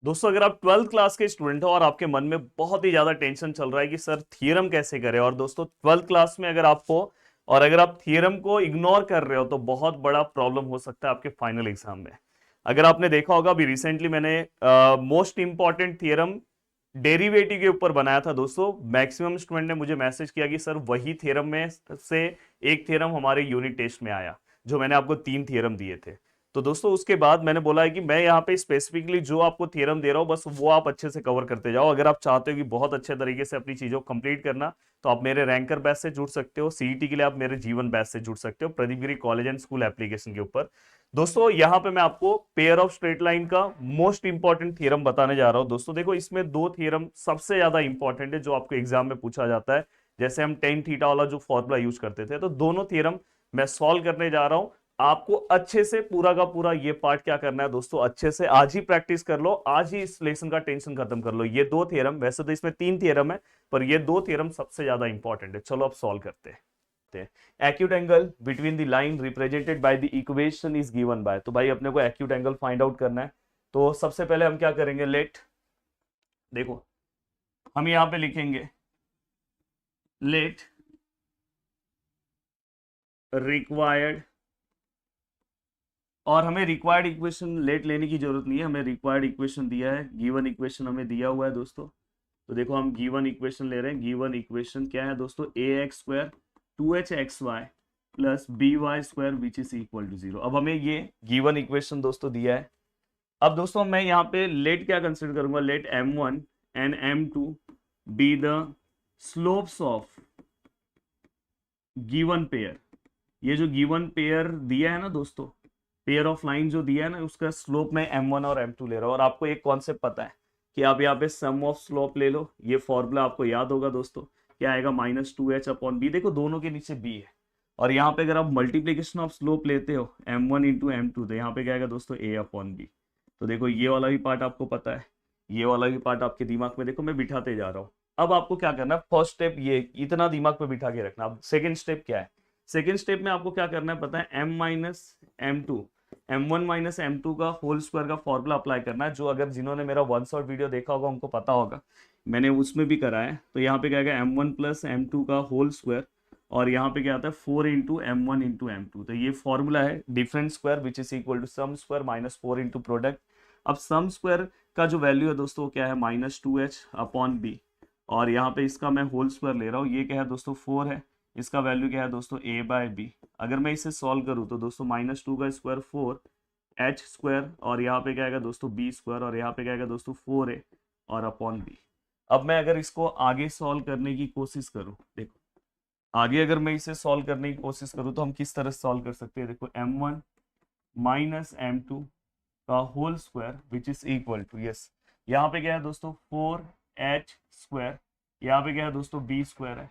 दोस्तों अगर आप 12th क्लास के स्टूडेंट हो और आपके मन में बहुत ही ज्यादा टेंशन चल रहा है कि सर थ्योरम कैसे करें, और दोस्तों 12th क्लास में अगर आपको और अगर आप थ्योरम को इग्नोर कर रहे हो तो बहुत बड़ा प्रॉब्लम हो सकता है आपके फाइनल एग्जाम में। अगर आपने देखा होगा अभी रिसेंटली मैंने मोस्ट इंपॉर्टेंट थ्योरम डेरिवेटिव के ऊपर बनाया था दोस्तों। मैक्सिमम स्टूडेंट ने मुझे मैसेज किया कि सर वही थ्योरम में से एक थ्योरम हमारे यूनिट टेस्ट में आया, जो मैंने आपको 3 थ्योरम दिए थे। तो दोस्तों उसके बाद मैंने बोला है कि मैं यहाँ पे स्पेसिफिकली जो आपको थ्योरम दे रहा हूँ बस वो आप अच्छे से कवर करते जाओ। अगर आप चाहते हो कि बहुत अच्छे तरीके से अपनी चीजों को कंप्लीट करना, तो आप मेरे रैंकर बैच से जुड़ सकते हो। सीईटी के लिए आप मेरे जीवन बैच से जुड़ सकते हो, प्रदीप गिरी कॉलेज एंड स्कूल एप्लीकेशन के ऊपर। दोस्तों यहाँ पे मैं आपको पेयर ऑफ स्ट्रेट लाइन का मोस्ट इंपॉर्टेंट थ्योरम बताने जा रहा हूँ। दोस्तों देखो, इसमें दो थ्योरम सबसे ज्यादा इंपॉर्टेंट है जो आपको एग्जाम में पूछा जाता है। जैसे हम टेन थीटा वाला जो फॉर्मूला यूज करते थे, तो दोनों थ्योरम मैं सॉल्व करने जा रहा हूं। आपको अच्छे से पूरा का पूरा ये पार्ट क्या करना है दोस्तों, अच्छे से आज ही प्रैक्टिस कर लो, आज ही इस लेसन का टेंशन खत्म कर लो। ये दो थ्योरम, वैसे तो इसमें 3 थ्योरम है, पर ये दो थ्योरम सबसे ज्यादा इंपॉर्टेंट है। चलो अब सॉल्व करते हैं। Acute angle between the line represented by the equation is given by, तो भाई अपने को एक्यूट एंगल फाइंड आउट करना है। तो सबसे पहले हम क्या करेंगे, लेट, देखो हम यहां पे लिखेंगे लेट रिक्वायर्ड, और हमें रिक्वायर्ड इक्वेशन लेट लेने की जरूरत नहीं है, हमें रिक्वायर्ड इक्वेशन दिया है, गिवन इक्वेशन हमें दिया हुआ है दोस्तों। तो देखो हम गिवन इक्वेशन ले रहे हैं। गिवन इक्वेशन क्या है दोस्तों, a x square 2h(xy) plus b y square which is equal to 0। अब हमें ये गिवन इक्वेशन दोस्तों दिया है। अब दोस्तों मैं यहाँ पे लेट क्या कंसिडर करूंगा, let m1 and m2 be the slopes of given pair. ये जो गिवन पेयर दिया है ना दोस्तों, पेयर ऑफ लाइन जो दिया है ना, उसका स्लोप मैं m1 और m2 ले रहा हूँ। और आपको एक कॉन्सेप्ट पता है कि आप यहाँ पे सम ऑफ स्लोप ले लो, ये फॉर्मूला आपको याद होगा दोस्तों। क्या आएगा, -2h/b। देखो दोनों के नीचे b है, और यहाँ पे अगर आप मल्टीप्लीकेशन ऑफ स्लोप लेते हो m1 इंटू m2, तो यहाँ पे क्या आएगा दोस्तों, a/b। तो देखो ये वाला भी पार्ट आपको पता है, ये वाला भी पार्ट आपके दिमाग में देखो मैं बिठाते जा रहा हूँ। अब आपको क्या करना है, फर्स्ट स्टेप ये इतना दिमाग पे बिठा के रखना। अब सेकंड स्टेप क्या है, सेकेंड स्टेप में आपको क्या करना है पता है, m-m2 m1 - m2 का होल स्क्वायर का फॉर्मूला अप्लाई करना है, जो अगर जिन्होंने मेरा वन शॉट वीडियो देखा होगा उनको पता होगा, मैंने उसमें भी करा है। तो यहाँ पे क्या आएगा, m1 + m2 का होल स्क्वायर, और यहाँ पे क्या आता है 4 इंटू m1 इंटू m2। तो ये फॉर्मूला है different square which is equal to sum square -4 into product. अब सम स्क्वायर का जो वैल्यू है दोस्तों क्या है, -2h/b, और यहाँ पे इसका मैं होल स्क्वायर ले रहा हूँ। ये क्या है दोस्तों, 4 है, इसका वैल्यू क्या है दोस्तों, a/b। अगर मैं इसे सॉल्व करूँ तो दोस्तों -2 का स्क्वायर 4h², और यहाँ पे क्या आएगा दोस्तों b², और यहाँ पे क्या आएगा दोस्तों 4a और अपॉन b। अब मैं अगर इसको आगे सॉल्व करने की कोशिश करूँ, देखो आगे अगर मैं इसे सॉल्व करने की कोशिश करूँ तो हम किस तरह सॉल्व कर सकते हैं, देखो m1 - m2 का whole square which is equal to, yes यहाँ पे क्या है दोस्तों 4h², यहाँ पे क्या है दोस्तों b² है।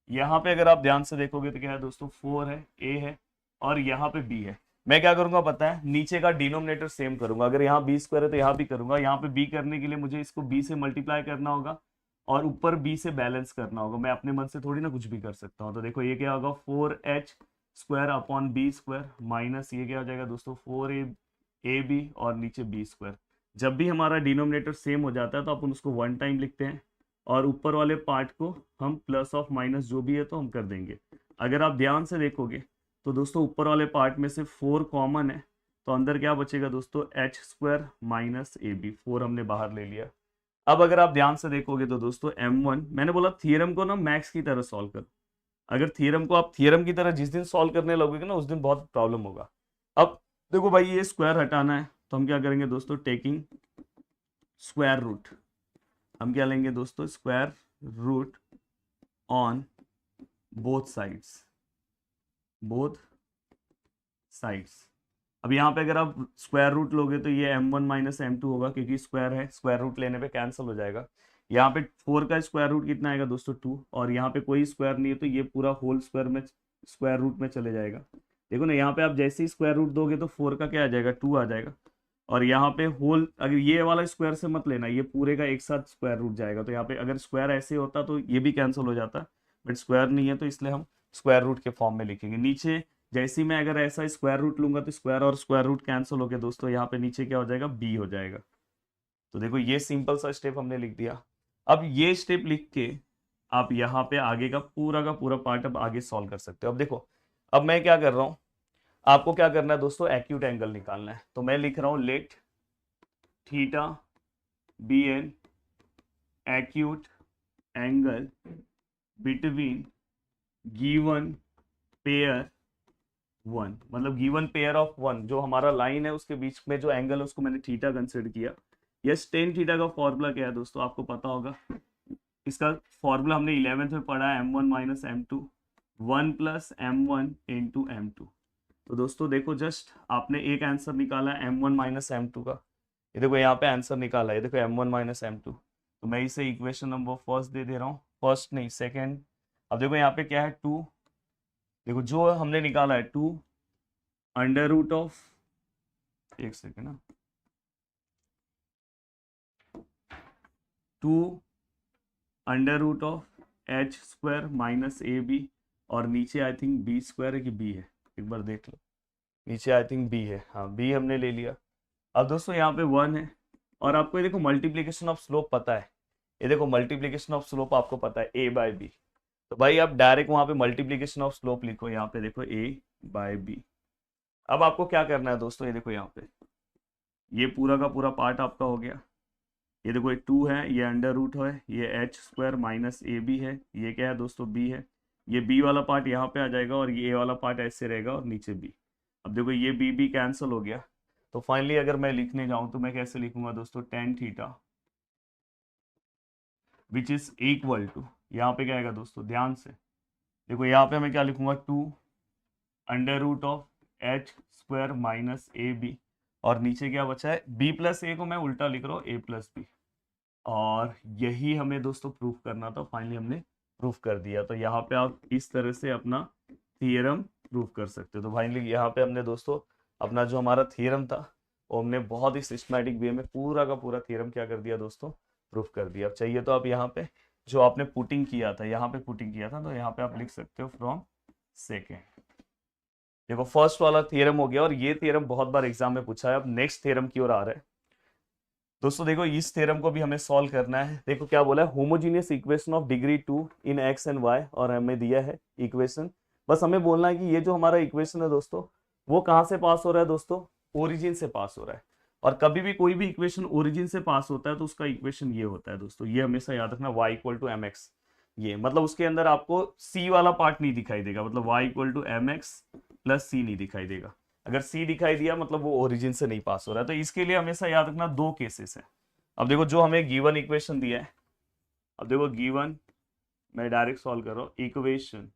यहाँ पे अगर आप ध्यान से देखोगे तो क्या है दोस्तों 4 है, a है, और यहाँ पे b है। मैं क्या करूंगा पता है, नीचे का डिनोमिनेटर सेम करूंगा। अगर यहाँ b² है तो यहाँ भी करूंगा। यहाँ पे b करने के लिए मुझे इसको b से मल्टीप्लाई करना होगा, और ऊपर b से बैलेंस करना होगा। मैं अपने मन से थोड़ी ना कुछ भी कर सकता हूँ। तो देखो ये क्या होगा, 4h² अपॉन b² माइनस ये क्या हो जाएगा दोस्तों 4ab और नीचे b²। जब भी हमारा डिनोमिनेटर सेम हो जाता है तो अपन उसको वन टाइम लिखते हैं, और ऊपर वाले पार्ट को हम प्लस ऑफ माइनस जो भी है तो हम कर देंगे। अगर आप ध्यान से देखोगे तो दोस्तों ऊपर वाले पार्ट में से 4 कॉमन है, तो अंदर क्या बचेगा दोस्तों, h² - ab। 4 हमने बाहर ले लिया। अब अगर आप ध्यान से देखोगे तो दोस्तों m1, मैंने बोला थ्योरम को ना मैथ्स की तरह सॉल्व करो। अगर थ्योरम को आप थ्योरम की तरह जिस दिन सॉल्व करने लगोगे ना, उस दिन बहुत प्रॉब्लम होगा। अब देखो भाई ये स्क्वायर हटाना है, तो हम क्या करेंगे दोस्तों, टेकिंग स्क्वायर रूट। हम क्या लेंगे दोस्तों, square root on both sides, both sides. अब यहाँ पे अगर आप स्क्वायर रूट लोगे तो ये m1 - m2 होगा, क्योंकि स्क्वायर है, स्क्वायर रूट लेने पे कैंसिल हो जाएगा। यहाँ पे 4 का स्क्वायर रूट कितना आएगा दोस्तों 2, और यहाँ पे कोई स्क्वायर नहीं है तो ये पूरा होल स्क्वायर में स्क्वायर रूट में चले जाएगा। देखो ना, यहाँ पे आप जैसे ही स्क्वायर रूट दोगे तो 4 का क्या आ जाएगा, 2 आ जाएगा। और यहाँ पे होल, अगर ये वाला स्क्वायर से मत लेना, ये पूरे का एक साथ स्क्वायर रूट जाएगा। तो यहाँ पे अगर स्क्वायर ऐसे होता तो ये भी कैंसिल हो जाता, बट स्क्वायर नहीं है तो इसलिए हम स्क्वायर रूट के फॉर्म में लिखेंगे। नीचे जैसे ही मैं अगर ऐसा स्क्वायर रूट लूंगा तो स्क्वायर और स्क्वायर रूट कैंसिल हो गया दोस्तों, यहाँ पे नीचे क्या हो जाएगा, b हो जाएगा। तो देखो ये सिंपल सा स्टेप हमने लिख दिया। अब ये स्टेप लिख के आप यहाँ पे आगे का पूरा पार्ट अब आगे सॉल्व कर सकते हो। अब देखो, अब मैं क्या कर रहा हूं, आपको क्या करना है दोस्तों, एक्यूट एंगल निकालना है। तो मैं लिख रहा हूं let theta be an acute angle between given pair one, मतलब गिवन पेयर ऑफ वन, जो हमारा लाइन है उसके बीच में जो एंगल है उसको मैंने थीटा कंसिडर किया। यस, टेन थीटा का फॉर्मूला क्या है दोस्तों, आपको पता होगा। इसका फॉर्मूला हमने 11th में पढ़ा है, m1 minus m2 1 plus m1 into m2। तो दोस्तों देखो, जस्ट आपने एक आंसर निकाला है m1 माइनस m2 का, ये देखो यहाँ पे आंसर निकाला है, ये देखो m1 माइनस m2। तो मैं इसे इक्वेशन नंबर फर्स्ट दे दे रहा हूँ, फर्स्ट नहीं सेकेंड। अब देखो यहाँ पे क्या है, टू, देखो जो हमने निकाला है टू अंडर रूट ऑफ, एक सेकेंड ना, two under root of h square minus a b, और नीचे आई थिंक बी स्क्वायर है कि बी है, एक बार देख लो, नीचे आई थिंक बी है, हाँ बी हमने ले लिया। अब दोस्तों यहाँ पे वन है, और आपको ये देखो मल्टीप्लीकेशन ऑफ स्लोप पता है, ये देखो मल्टीप्लीकेशन ऑफ स्लोप आपको पता है ए बाय बी। तो भाई आप डायरेक्ट वहां पे मल्टीप्लीकेशन ऑफ स्लोप लिखो, यहाँ पे देखो ए बाय बी। अब आपको क्या करना है दोस्तों, ये देखो यहाँ पे ये पूरा का पूरा पार्ट आपका हो गया। ये देखो, ये टू है, ये अंडर रूट है, ये h square minus a b है, ये क्या है दोस्तों, बी है। ये बी वाला पार्ट यहाँ पे आ जाएगा, और ये ए वाला पार्ट ऐसे रहेगा, और नीचे बी। अब देखो ये बी बी कैंसिल हो गया। तो फाइनली अगर मैं लिखने जाऊं तो मैं कैसे लिखूंगा दोस्तों, tan theta which is equal to, यहाँ पे क्या आएगा दोस्तों, ध्यान से देखो, यहाँ पे मैं क्या लिखूंगा, two under root of h square minus a b, और नीचे क्या बचा है, बी प्लस ए को मैं उल्टा लिख रहा हूँ, ए प्लस बी। और यही हमें दोस्तों प्रूफ करना था, फाइनली हमने प्रूफ कर दिया। तो यहाँ पे आप इस तरह से अपना थियरम प्रूफ कर सकते हो। तो फाइनली यहाँ पे हमने दोस्तों अपना जो हमारा थियरम था वो हमने बहुत ही सिस्टमैटिक वे में पूरा का पूरा थियरम क्या कर दिया दोस्तों, प्रूफ कर दिया। अब चाहिए तो आप यहाँ पे जो आपने पुटिंग किया था, यहाँ पे पुटिंग किया था, तो यहाँ पे आप लिख सकते हो फ्रॉम सेकेंड। देखो फर्स्ट वाला थियरम हो गया, और ये थियरम बहुत बार एग्जाम में पूछा है। अब नेक्स्ट थियरम की ओर आ रहा है दोस्तों। देखो इस थ्योरम को भी हमें सॉल्व करना है। देखो क्या बोला है, homogeneous equation of degree 2 in x and y, और हमें दिया है इक्वेशन। बस हमें बोलना है कि ये जो हमारा इक्वेशन है दोस्तों, वो कहाँ से पास हो रहा है दोस्तों, ओरिजिन से पास हो रहा है। और कभी भी कोई भी इक्वेशन ओरिजिन से पास होता है तो उसका इक्वेशन ये होता है दोस्तों, ये हमेशा याद रखना, y equal to m x. ये मतलब उसके अंदर आपको c वाला पार्ट नहीं दिखाई देगा, मतलब y equal to m x plus c नहीं दिखाई देगा। अगर सी दिखाई दिया मतलब वो ओरिजिन से नहीं पास हो रहा है। तो इसके लिए हमेशा याद रखना दो केसेस है। अब देखो जो हमें गिवन इक्वेशन दिया है, अब देखो गिवन, मैं डायरेक्ट सॉल्व कर रहा हूँ इक्वेशन।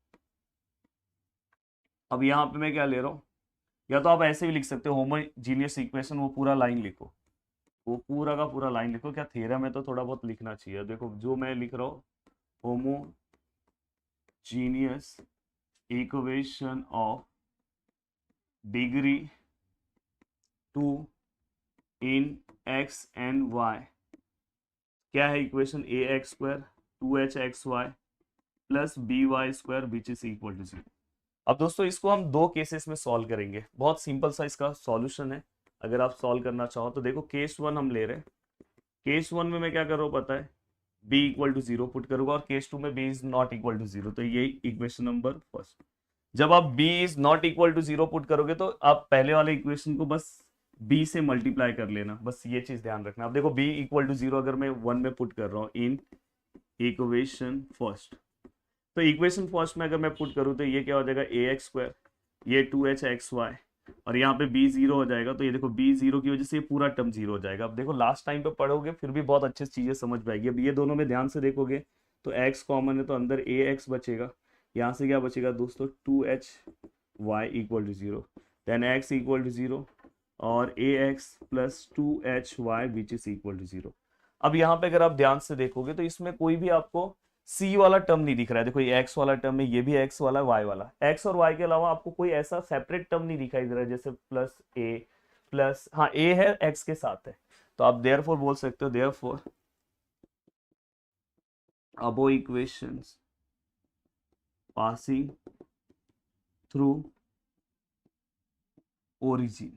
अब यहाँ पे मैं क्या ले रहा हूँ, या तो आप ऐसे भी लिख सकते हो होमोजीनियस इक्वेशन, वो पूरा लाइन लिखो, वो पूरा का पूरा लाइन लिखो। क्या थ्योरम है तो थोड़ा बहुत लिखना चाहिए। देखो जो मैं लिख रहा हूँ, homogeneous equation of degree 2 in x and y, क्या है equation, a x square 2h(xy) plus b y square which is equal to 0। अब दोस्तों इसको हम दो केसेस में सॉल्व करेंगे, बहुत सिंपल सा इसका सॉल्यूशन है। अगर आप सॉल्व करना चाहो तो देखो केस वन हम ले रहे हैं। केस वन में मैं क्या कर रहा हूँ पता है, b इक्वल टू 0 पुट करूंगा, और केस टू में b is not equal to 0। तो ये इक्वेशन नंबर फर्स्ट। जब आप b is not equal to 0 put करोगे तो आप पहले वाले इक्वेशन को बस b से मल्टीप्लाई कर लेना, बस ये चीज ध्यान रखना। अब देखो b इक्वल टू 0 अगर मैं वन में पुट कर रहा हूँ इन इक्वेशन फर्स्ट, तो इक्वेशन फर्स्ट में अगर मैं पुट करूँ तो ये क्या हो जाएगा, ए एक्स स्क्वायर, ये 2h(xy), और यहाँ पे b 0 हो जाएगा। तो ये देखो b 0 की वजह से ये पूरा टर्म 0 हो जाएगा। अब देखो लास्ट टाइम पे पढ़ोगे फिर भी बहुत अच्छे चीजें समझ पाएगी। अब ये दोनों में ध्यान से देखोगे तो x कॉमन है, तो अंदर ए एक्स बचेगा, यहाँ से क्या बचेगा दोस्तों, 2hy equal to 0, then x equal to 0, और a x plus 2hy which is equal to 0। अब यहाँ पे अगर आप ध्यान से देखोगे तो इसमें कोई भी आपको c वाला टर्म नहीं दिख रहा है। देखो ये x वाला टर्म है, ये भी x वाला, y वाला, x और y के अलावा आपको कोई ऐसा सेपरेट टर्म नहीं दिखाई दे रहा है, जैसे प्लस a प्लस, हाँ a है x के साथ है। तो आप देयरफॉर बोल सकते हो, देयरफॉर अबो इक्वेशंस पासिंग थ्रू ओरिजिन,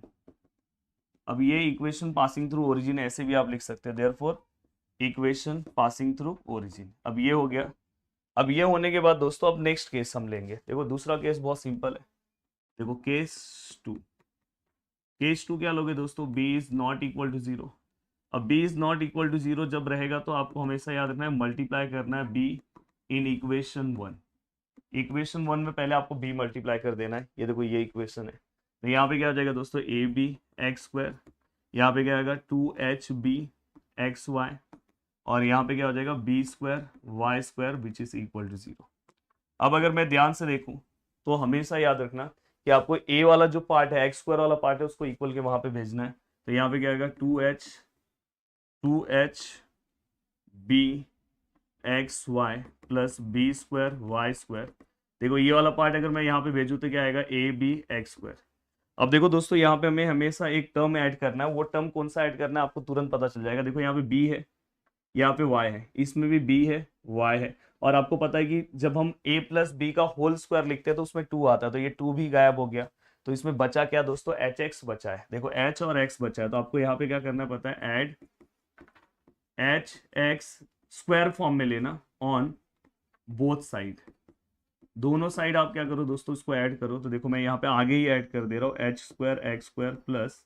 अब ये इक्वेशन पासिंग थ्रू ओरिजिन ऐसे भी आप लिख सकते हैं, therefore equation passing through origin. अब ये हो गया। अब ये होने के बाद दोस्तों अब नेक्स्ट केस हम लेंगे। देखो दूसरा केस बहुत सिंपल है। देखो केस टू, केस टू क्या लोगे दोस्तों, b is not equal to zero. अब b is not equal to zero जब रहेगा तो आपको हमेशा याद रखना है मल्टीप्लाई करना है b in equation one. Equation one में पहले आपको b मल्टीप्लाई कर देना है। ये देखो ये इक्वेशन है, तो यहाँ पे क्या हो जाएगा दोस्तों, ए बी एक्स स्क्वायर, यहाँ पे क्या आएगा 2hb एक्स वाई, और यहाँ पे क्या हो जाएगा b square y square which is equal to zero. अब अगर मैं ध्यान से देखूं तो हमेशा याद रखना कि आपको ए वाला जो पार्ट है, एक्स स्क्वायर वाला पार्ट है, उसको इक्वल के वहां पे भेजना है। तो यहाँ पे क्या आएगा 2h b x y plus b square y square. देखो ये वाला पार्ट अगर मैं यहाँ पे भेजूँ तो क्या आएगा ए बी एक्स स्क्वायर। अब देखो दोस्तों यहाँ पे हमें हमेशा एक टर्म ऐड करना है। वो टर्म कौन सा ऐड करना है आपको तुरंत पता चल जाएगा। देखो यहाँ पे b है, यहाँ पे y है, इसमें भी b है y है, और आपको पता है कि जब हम a प्लस बी का होल स्क्वायर लिखते हैं तो उसमें 2 आता है, तो ये 2 भी गायब हो गया। तो इसमें बचा क्या दोस्तों, hx बचा है। देखो h और x बचा है, तो आपको यहाँ पे क्या करना पता है, ऐड hx स्क्वायर फॉर्म में लेना ऑन बोथ साइड। दोनों साइड आप क्या करो दोस्तों, इसको ऐड करो। तो देखो मैं यहाँ पे आगे ही ऐड कर दे रहा हूँ, h square x square plus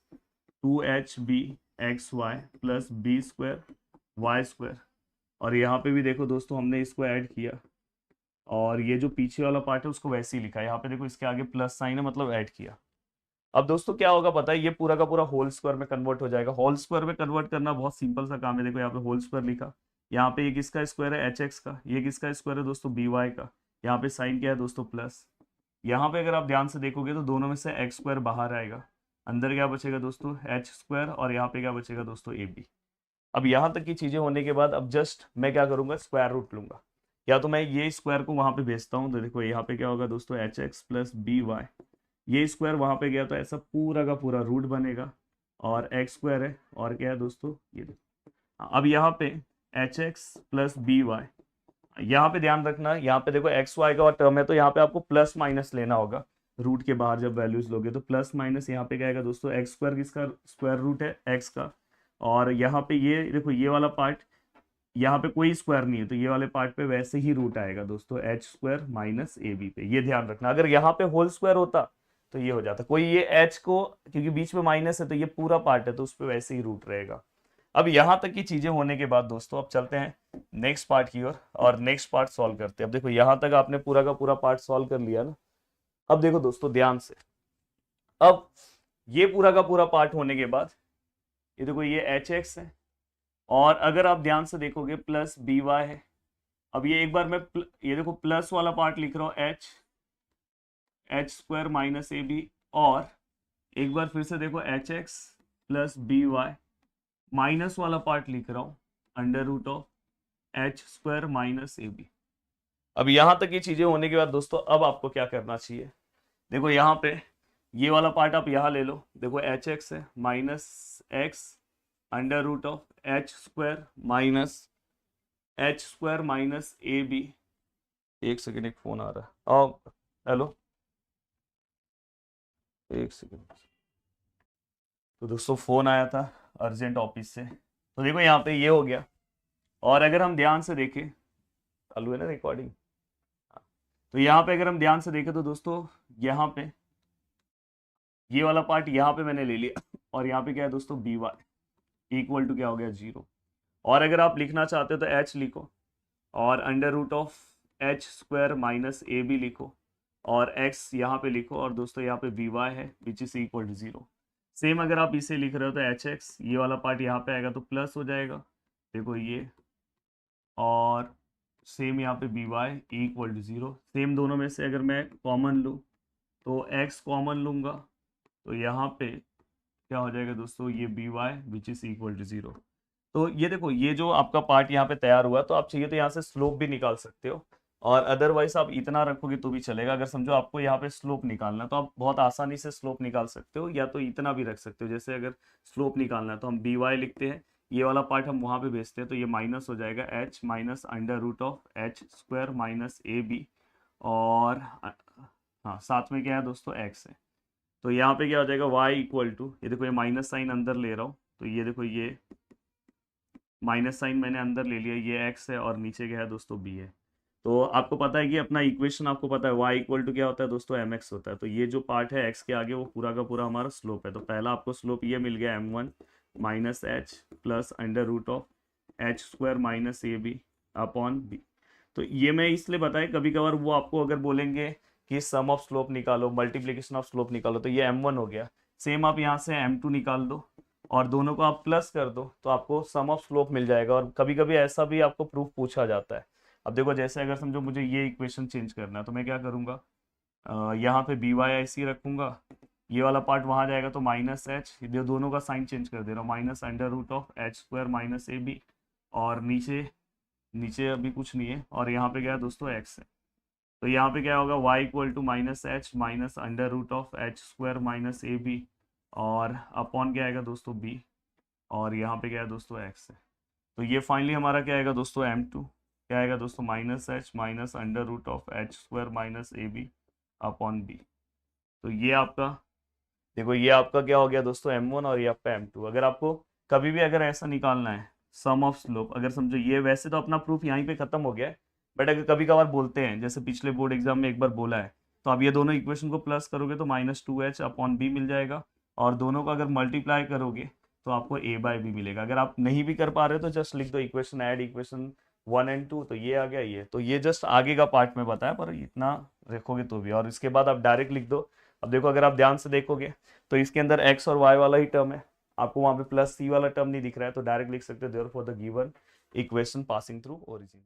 2hb x y plus b square y square. और यहाँ पे भी देखो दोस्तों हमने इसको ऐड किया, और ये जो पीछे वाला पार्ट है उसको वैसे ही लिखा है। यहाँ पे देखो इसके आगे प्लस साइन है, मतलब ऐड किया। अब दोस्तों क्या होगा पता है, ये पूरा का पूरा होल स्क्वायर में कन्वर्ट हो जाएगा। होल स्क्वायर में कन्वर्ट करना बहुत सिंपल सा काम है। देखो यहाँ पे होल स्क्वायर लिखा, यहाँ पे ये किसका स्क्वायर है, एच एक्स का, ये किसका स्क्वायर है दोस्तों, बी वाई का। यहाँ पे साइन क्या है दोस्तों, प्लस। यहाँ पे अगर आप ध्यान से देखोगे तो दोनों में से एक्स स्क्वायर बाहर आएगा, अंदर क्या बचेगा दोस्तों, एच स्क्वायर, और यहाँ पे क्या बचेगा दोस्तों, ए बी। अब यहाँ तक की चीजें होने के बाद अब जस्ट मैं क्या करूंगा, स्क्वायर रूट लूंगा। या तो मैं ये स्क्वायर को वहां पे भेजता हूँ, तो देखो यहाँ पे क्या होगा दोस्तों, h x plus b y, ये स्क्वायर वहां पे गया तो ऐसा पूरा का पूरा रूट बनेगा, और एक्स स्क्वायर है, और क्या है दोस्तों ये देखो। अब यहाँ पे h x plus b y, यहाँ पे ध्यान रखना, यहाँ पे देखो एक्स वाई का टर्म है, तो यहाँ पे आपको प्लस माइनस लेना होगा। रूट के बाहर जब वैल्यूज लोगे तो प्लस माइनस यहाँ पे क्या आएगा दोस्तों, एक्स स्क्वायर किसका स्क्वायर रूट है, एक्स का। और यहाँ पे ये देखो ये वाला पार्ट, यहाँ पे कोई स्क्वायर नहीं है, तो ये वाले पार्ट पे वैसे ही रूट आएगा दोस्तों, h square minus a b पे। ये ध्यान रखना, अगर यहाँ पे होल स्क्वायर होता तो ये हो जाता। कोई ये एच को, क्योंकि बीच में माइनस है तो ये पूरा पार्ट है, तो उस पर वैसे ही रूट रहेगा। अब यहाँ तक की चीजें होने के बाद दोस्तों अब चलते हैं नेक्स्ट पार्ट की ओर, और नेक्स्ट पार्ट सॉल्व करते हैं। अब देखो यहाँ तक आपने पूरा का पूरा पार्ट सॉल्व कर लिया ना। अब देखो दोस्तों ध्यान से, अब ये पूरा का पूरा पार्ट होने के बाद ये देखो ये एच एक्स है, और अगर आप ध्यान से देखोगे प्लस बी वाई है। अब ये एक बार मैं ये देखो प्लस वाला पार्ट लिख रहा हूँ, h square minus a b, और एक बार फिर से देखो h x plus b y, minus वाला पार्ट लिख रहा हूं under root of h square minus a b. अब यहां तक ये चीजें होने के बाद दोस्तों अब आपको क्या करना चाहिए, देखो यहाँ पे ये वाला पार्ट आप यहाँ ले लो। देखो एच एक्स है minus x under root of h square minus a b. एक सेकेंड, एक फोन आ रहा है। हेलो, एक सेकेंड। तो दोस्तों फोन आया था अर्जेंट ऑफिस से। तो देखो यहाँ पे ये हो गया, और अगर हम ध्यान से देखें, चालू है ना रिकॉर्डिंग, तो यहाँ पे अगर हम ध्यान से देखें तो दोस्तों यहाँ पे ये वाला पार्ट यहाँ पे मैंने ले लिया, और यहाँ पे क्या है दोस्तों, बी वाई इक्वल टू क्या हो गया, 0। और अगर आप लिखना चाहते हो तो एच लिखो, और under root of h square minus a b लिखो, और एक्स यहाँ पे लिखो, और दोस्तों यहाँ पे बी वाई है which is equal to 0। Same अगर आप इसे लिख रहे हो तो एच एक्स, ये वाला पार्ट यहाँ पे आएगा तो प्लस हो जाएगा, देखो ये, और सेम यहाँ पे b y equal to 0। Same दोनों में से अगर मैं कॉमन लूँ तो x कॉमन लूँगा, तो यहाँ पे क्या हो जाएगा दोस्तों, ये b y which is equal to 0। तो ये देखो ये जो आपका पार्ट यहाँ पे तैयार हुआ, तो आप चाहिए तो यहाँ से स्लोप भी निकाल सकते हो, और अदरवाइज आप इतना रखोगे तो भी चलेगा। अगर समझो आपको यहाँ पे स्लोप निकालना है तो आप बहुत आसानी से स्लोप निकाल सकते हो, या तो इतना भी रख सकते हो। जैसे अगर स्लोप निकालना है तो हम बी वाई लिखते हैं, ये वाला पार्ट हम वहाँ पे भेजते हैं, तो ये माइनस हो जाएगा h minus under root of h square minus a b, और हाँ साथ में क्या है दोस्तों, एक्स है। तो यहाँ पे क्या हो जाएगा y इक्वल टू, ये देखो ये माइनस साइन अंदर ले रहा हूँ, तो ये देखो ये माइनस साइन मैंने अंदर ले लिया, ये x है और नीचे क्या है दोस्तों b है। तो आपको पता है कि अपना इक्वेशन आपको पता है y इक्वल टू क्या होता है दोस्तों, mx होता है। तो ये जो पार्ट है x के आगे वो पूरा का पूरा हमारा स्लोप है। तो पहला आपको स्लोप ये मिल गया m1 minus h plus under root of h square minus a b upon b. तो ये मैं इसलिए बताया, कभी कभार वो आपको अगर बोलेंगे कि सम ऑफ स्लोप निकालो, मल्टीप्लीकेशन ऑफ स्लोप निकालो, तो ये m1 हो गया। सेम आप यहाँ से m2 निकाल दो और दोनों को आप प्लस कर दो तो आपको सम ऑफ स्लोप मिल जाएगा। और कभी कभी ऐसा भी आपको प्रूफ पूछा जाता है। अब देखो जैसे अगर समझो मुझे ये इक्वेशन चेंज करना है तो मैं क्या करूँगा, यहाँ पे बी वाई ऐसी रखूंगा, ये वाला पार्ट वहाँ जाएगा तो माइनस एच, दोनों का साइन चेंज कर दे रहा हूँ, minus under root of h square minus a b, और नीचे नीचे अभी कुछ नहीं है, और यहाँ पे क्या है दोस्तों एक्स है। तो यहाँ पे क्या होगा y equal to minus h minus under root of h square minus a b, और अपॉन क्या आएगा दोस्तों b, और यहाँ पे क्या है दोस्तों x है। तो ये फाइनली हमारा क्या आएगा दोस्तों m2, क्या आएगा दोस्तों minus h minus under root of h square minus a b upon b. तो ये आपका देखो ये आपका क्या हो गया दोस्तों m1 और ये आपका m2। अगर आपको कभी भी अगर ऐसा निकालना है सम ऑफ स्लोप, अगर समझो ये वैसे तो अपना प्रूफ यहीं पे खत्म हो गया है, बट अगर कभी कभार बोलते हैं जैसे पिछले बोर्ड एग्जाम में एक बार बोला है, तो आप ये दोनों इक्वेशन को प्लस करोगे तो minus two h upon b मिल जाएगा, और दोनों को अगर मल्टीप्लाई करोगे तो आपको ए बाय बी मिलेगा। अगर आप नहीं भी कर पा रहे हो तो जस्ट लिख दो इक्वेशन, ऐड इक्वेशन 1 और 2, तो ये आ गया ये। तो ये जस्ट आगे का पार्ट में बताया, पर इतना रखोगे तो भी, और इसके बाद आप डायरेक्ट लिख दो। अब देखो अगर आप ध्यान से देखोगे तो इसके अंदर x और y वाला ही टर्म है, आपको वहां पे प्लस c वाला टर्म नहीं दिख रहा है, तो डायरेक्ट लिख सकते हो therefore the given equation passing through origin.